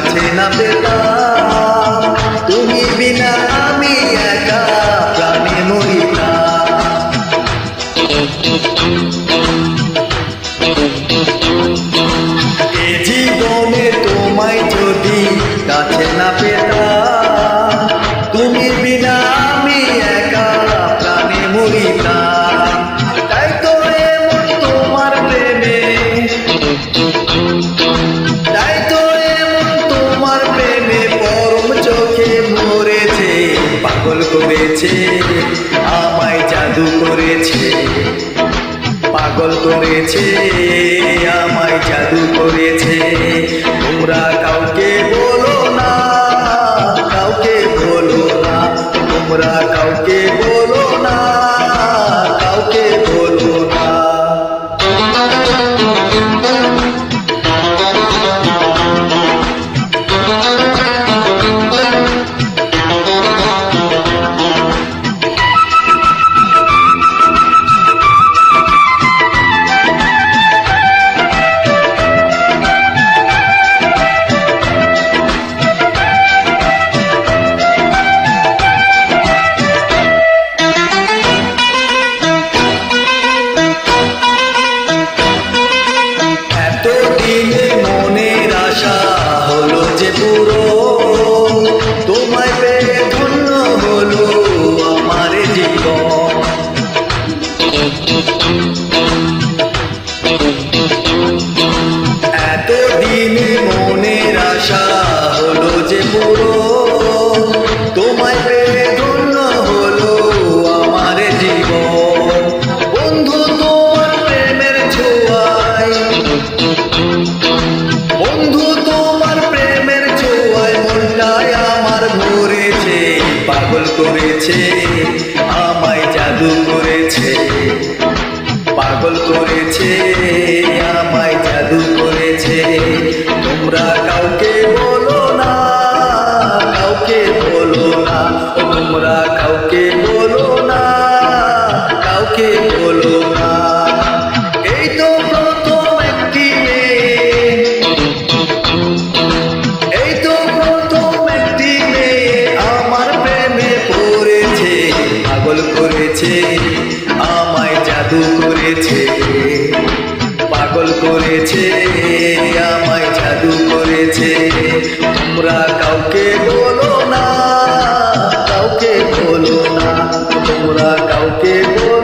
কাছে না পেতাম, তুমি বিনা আমি একা প্রাণে মরিতাম। এ জীবনে তোমায় যদি কাছে না পেতাম, তুমি বিনা আমি একা প্রাণে মরিতাম। তাই তো এমন তোমার প্রেমে, তাই তো এমন তোমার প্রেমে পরম চোখে মরেছে। পাগল করেছে আমায়, জাদু করেছে, পাগল করেছে আমায়, জাদু করেছে। তোমরা কাউকে বলো না, কাউকে বলো না, তোমরা কাউকে বলো না, কাউকে বলো না। মনের আশা হলো যে পুরো, তোমায় পেয়ে ধন্য হলো আমার জীবন। এতদিন মনের আশা হলো যে পুরো, তোমায় পেয়ে ধন্য হলো আমার জীবন। বন্ধু তোমার প্রেমের ছোঁয়ায়, বন্ধু তোমার প্রেমের ছোঁয়ায় মনটায় আমার ভরেছে। পাগল করেছে আমায়, জাদু করেছে, পাগল করেছে আমায়, জাদু করেছে। তোমরা কাউকে বলো না, কাউকে বলো না, তোমরা কাউকে বলো না, কাউকে বলো না। এই তো প্রথম একটি মেয়ে, এই তো প্রথম একটি মেয়ে আমার প্রেমে পড়েছে। পাগল করেছে আমায়, জাদু করেছে, পাগল করেছে আমায়, জাদু করেছে। তোমরা কাউকে বলো না, কাউকে বলো না, তোমরা কাউকে বলো